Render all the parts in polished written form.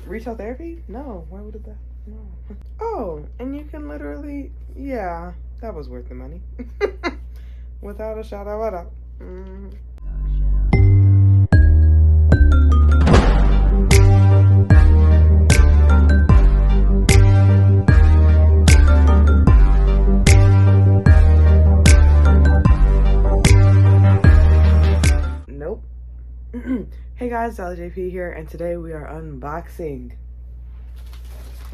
Retail therapy? No, why would that? No. Oh, and you can literally, yeah, that was worth the money. Without a shadow of a doubt. Nope. Hey guys, JP here, and today we are unboxing,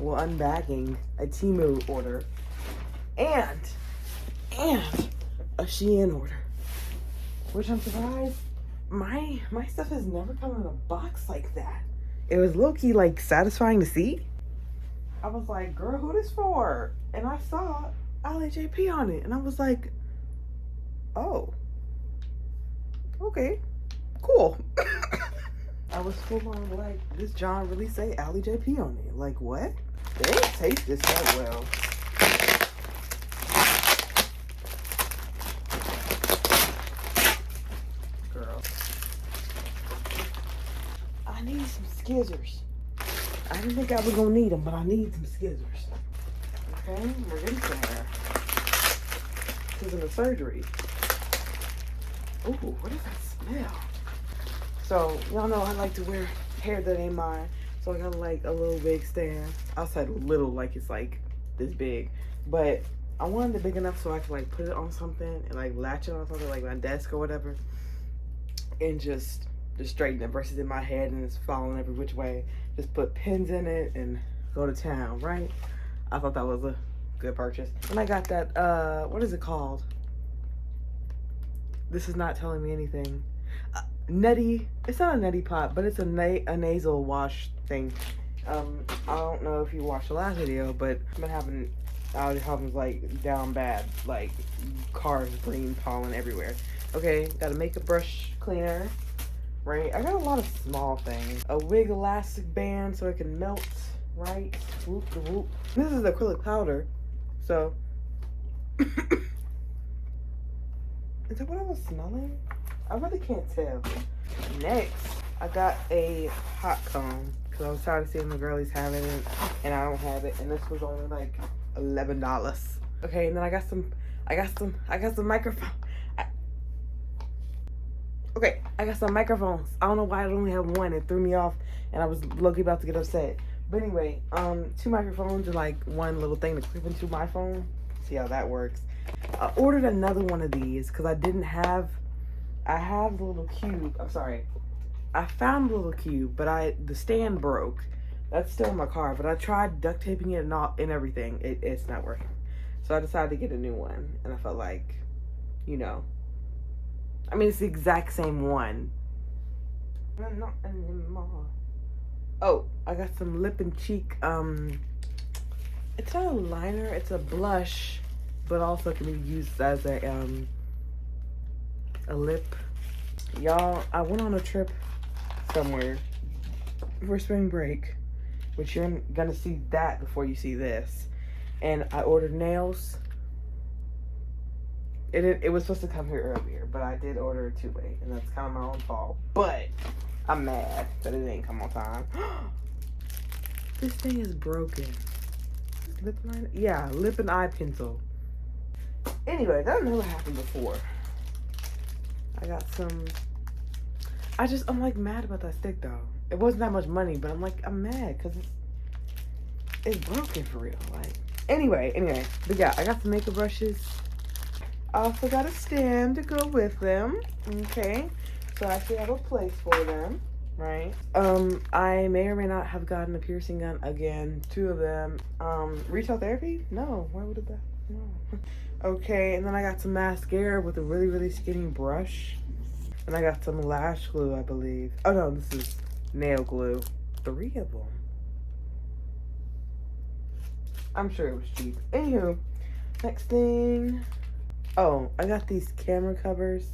unbagging a TEMU order and a SHEIN order, which I'm surprised my stuff has never come in a box like that. It was low-key like satisfying to see. I was like, girl, who this for? And I saw JP on it, and I was like, oh, okay, cool. I was full on like, this John really say JP on it? Like, what? They didn't taste this that well. Girl, I need some scissors. I didn't think I was gonna need them, but I need some scissors. Okay, we're getting somewhere. This isn't a surgery. Ooh, what does that smell? So, y'all know I like to wear hair that ain't mine. So I got like a little wig stand. I said little, like it's like this big. But I wanted it big enough so I could like put it on something and like latch it on something like my desk or whatever. And just straighten it versus in my head and it's falling every which way. Just put pins in it and go to town, right? I thought that was a good purchase. And I got that, what is it called? This is not telling me anything. Neti, it's not a neti pot, but it's a nasal wash thing. I don't know if you watched the last video, but I've been having allergy problems like down bad, like cars, green pollen everywhere. Okay, got a makeup brush cleaner, right? I got a lot of small things. A wig elastic band so it can melt, right? Whoop de whoop. This is acrylic powder, so. Is that what I was smelling? I really can't tell. Next, I got a hot comb because I was tired of seeing the girlies having it and I don't have it, and this was only like $11. Okay, and then I got some microphone. I got some microphones. I don't know why I only have one. It threw me off and I was low-key about to get upset. But anyway, 2 microphones and like one little thing to clip into my phone. See how that works. I ordered another one of these because I have the little cube. I'm sorry. I found the little cube, but the stand broke. That's still in my car, but I tried duct taping it and everything. It's not working. So I decided to get a new one, and I felt like, you know, I mean, it's the exact same one. Not anymore. Oh, I got some lip and cheek. It's not a liner. It's a blush, but also can be used as a lip. Y'all, I went on a trip somewhere for spring break, which you're gonna see that before you see this. And I ordered nails. It was supposed to come here earlier, but I did order it too late, and that's kind of my own fault. But I'm mad that it didn't come on time. This thing is broken. Lip liner? Yeah, lip and eye pencil. Anyway, that never happened before. I got some. I'm like mad about that stick though. It wasn't that much money, but I'm mad because it's broken for real. Like, anyway. But yeah, I got some makeup brushes. I also got a stand to go with them. Okay, so I actually have a place for them, right? I may or may not have gotten a piercing gun again. 2 of them. Retail therapy? No, why would that? No. Okay, and then I got some mascara with a really, really skinny brush. And I got some lash glue, I believe. Oh no, this is nail glue. 3 of them. I'm sure it was cheap. Anywho, next thing. Oh, I got these camera covers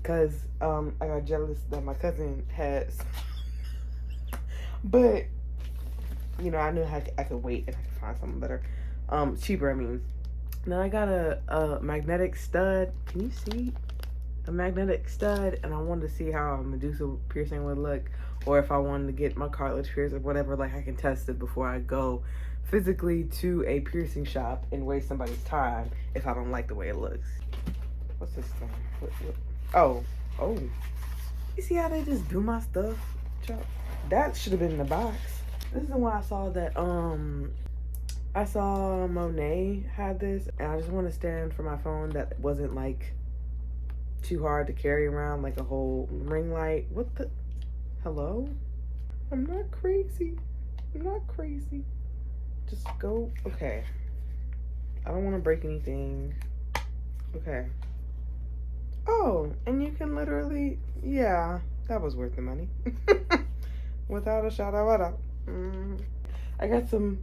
because I got jealous that my cousin has. But, you know, I knew I could wait and I could find something better. Cheaper, I mean. Then I got a magnetic stud. Can you see? A magnetic stud, and I wanted to see how a Medusa piercing would look or if I wanted to get my cartilage pierced or whatever, like I can test it before I go physically to a piercing shop and waste somebody's time if I don't like the way it looks. What's this thing? Oh. You see how they just do my stuff? That should have been in the box. This is the one I saw that I saw Monet had this, and I just want to stand for my phone that wasn't like too hard to carry around, like a whole ring light. What the? Hello? I'm not crazy. I'm not crazy. Just go. Okay. I don't want to break anything. Okay. Oh, and you can literally, yeah, that was worth the money. Without a shadow of a doubt. I got some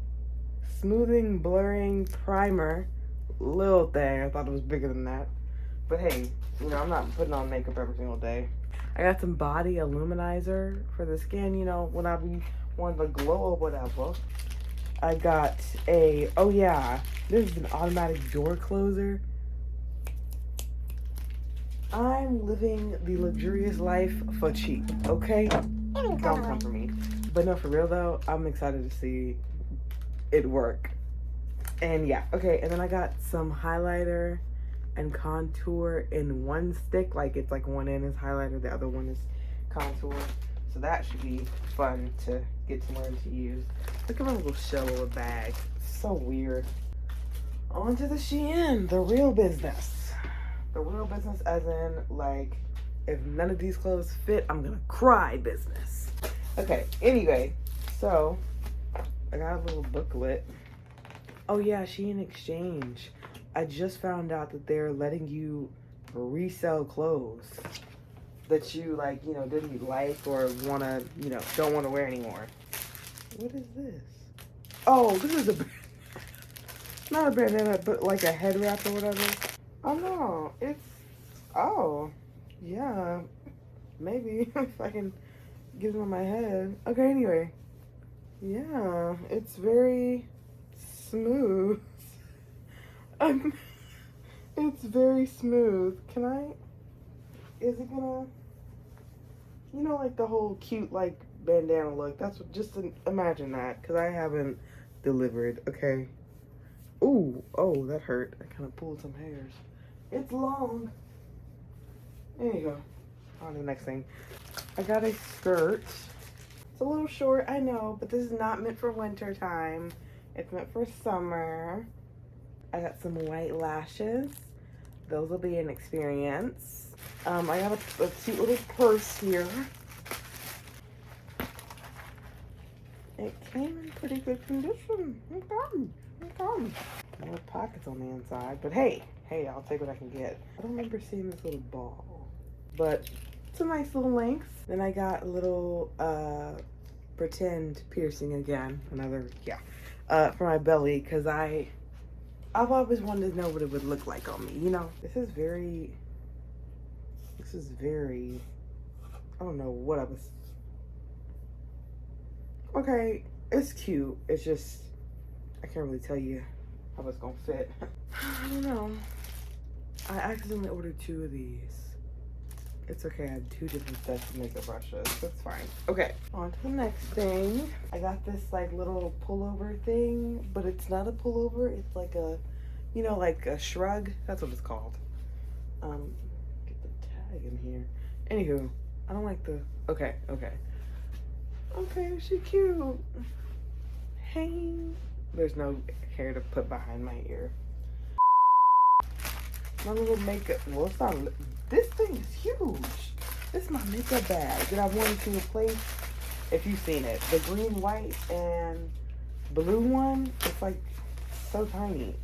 smoothing, blurring primer. Little thing. I thought it was bigger than that. But hey, you know, I'm not putting on makeup every single day. I got some body illuminizer for the skin, you know, when I be wanting to glow or whatever. I got a, oh yeah, this is an automatic door closer. I'm living the luxurious life for cheap, okay? Don't come for me. But no, for real though, I'm excited to see it work. And yeah, okay, and then I got some highlighter and contour in one stick. Like it's like one end is highlighter, the other one is contour. So that should be fun to get to learn to use. Look at my little shell of a bag. So weird. On to the SHEIN, the real business. The real business as in, like, if none of these clothes fit, I'm gonna cry business. Okay, anyway, so I got a little booklet. Oh yeah, SHEIN Exchange. I just found out that they're letting you resell clothes that you, like, you know, didn't like or wanna, you know, don't want to wear anymore. What is this? Oh, this is a, not a bandana, but like a head wrap or whatever. Oh no, it's, oh, yeah, maybe if I can get it on my head. Okay, anyway, yeah, it's very smooth. It's very smooth. Can I, is it gonna, you know, like the whole cute, like, bandana look. That's what, just imagine that, because I haven't delivered, okay? Ooh, oh, that hurt. I kind of pulled some hairs. It's long. There you go. On to the next thing. I got a skirt. It's a little short, I know, but this is not meant for winter time. It's meant for summer. I got some white lashes. Those will be an experience. I got a cute little purse here. It came in pretty good condition. Okay. No pockets on the inside, but hey, I'll take what I can get. I don't remember seeing this little ball, but it's a nice little length. Then I got a little pretend piercing again, another, for my belly, because I've always wanted to know what it would look like on me, you know? This is very, I don't know what I was, okay, it's cute. It's just, I can't really tell you how it's gonna fit. I don't know. I accidentally ordered 2 of these. It's okay, I have 2 different sets of makeup brushes. That's fine. Okay, on to the next thing. I got this like little pullover thing, but it's not a pullover. It's like a, you know, like a shrug. That's what it's called. Get the tag in here. Anywho, I don't like the, okay. Okay, she cute. Hey. There's no hair to put behind my ear. My little makeup, well, it's not, this thing is huge. This is my makeup bag that I wanted to replace, if you've seen it. The green, white, and blue one, it's like so tiny.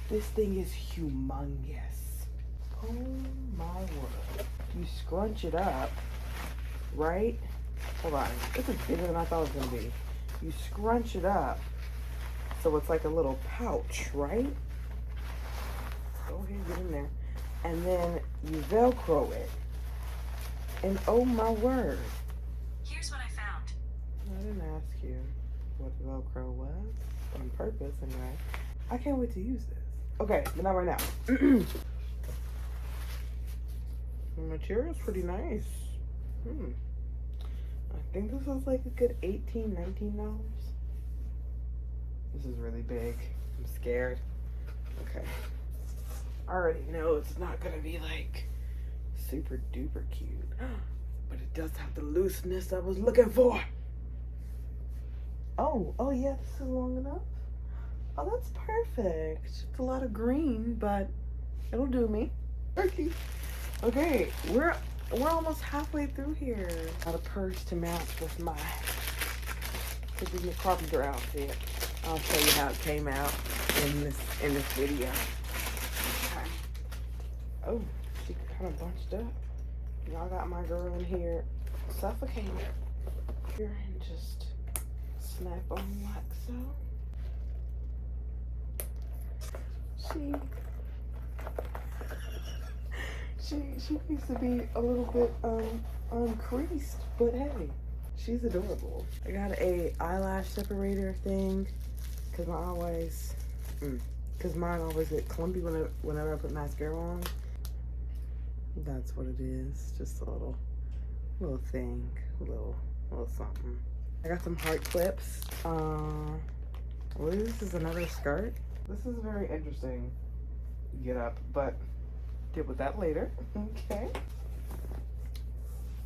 This thing is humongous. Oh my word. You scrunch it up, right? Hold on, this is bigger than I thought it was gonna be. You scrunch it up so it's like a little pouch, right? Go ahead, get in there. And then you Velcro it. And oh my word. Here's what I found. I didn't ask you what Velcro was on purpose anyway. I can't wait to use this. Okay, but not right now. The material's pretty nice. I think this was like a good $18, $19. This is really big. I'm scared. Okay. I already know it's not gonna be like super duper cute. But it does have the looseness I was looking for. Oh yeah, this is long enough. Oh, that's perfect. It's a lot of green, but it'll do me. Okay, we're almost halfway through here. Got a purse to match with my carpenter outfit. I'll show you how it came out in this video. Okay. Oh, she kind of bunched up. Y'all got my girl in here suffocating here, and just snap on like so. She needs to be a little bit uncreased, but hey, she's adorable. I got a eyelash separator thing because mine always get clumpy whenever I put mascara on. That's what it is. Just a little thing, a little something. I got some heart clips. This is another skirt. This is very interesting. Get up, but deal with that later. Okay.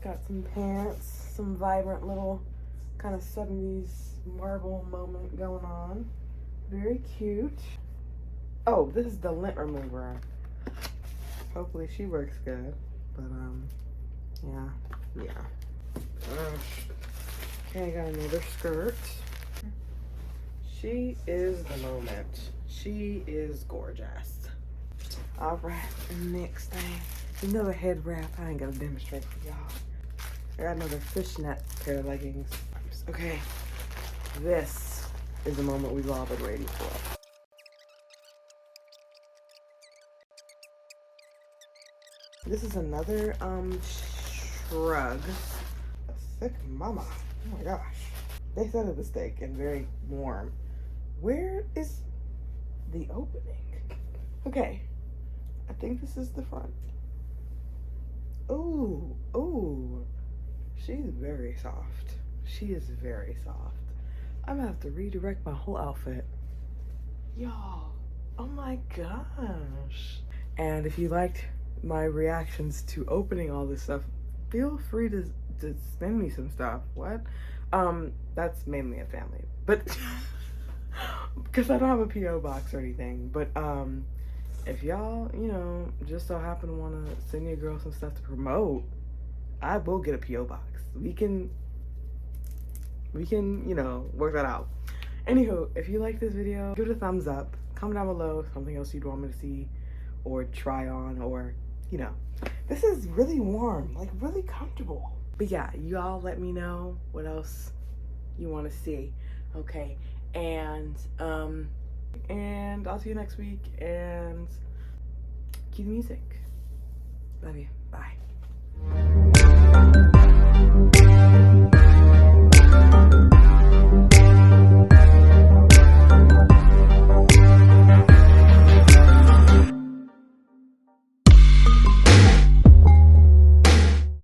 Got some pants, some vibrant little kind of 70s marble moment going on. Very cute. Oh, this is the lint remover. Hopefully she works good. But yeah. Okay, I got another skirt. She is the moment. She is gorgeous. All right, next thing, another head wrap. I ain't gonna demonstrate for y'all. I got another fishnet pair of leggings. Okay, this is the moment we've all been waiting for. This is another shrug. A thick mama. Oh my gosh. They said it was thick and very warm. Where is the opening? Okay. I think this is the front. Ooh. She's very soft. She is very soft. I'm gonna have to redirect my whole outfit. Y'all, oh my gosh. And if you liked my reactions to opening all this stuff, feel free to send me some stuff. What? That's mainly a family, but because I don't have a P.O. box or anything. But if y'all, just so happen to want to send your girl some stuff to promote, I will get a P.O. box. We can, work that out. Anywho, if you like this video, give it a thumbs up. Comment down below something else you'd want me to see or try on, or, this is really warm, like really comfortable. But yeah, you all let me know what else you want to see. Okay, and I'll see you next week, and cue the music. Love you. Bye.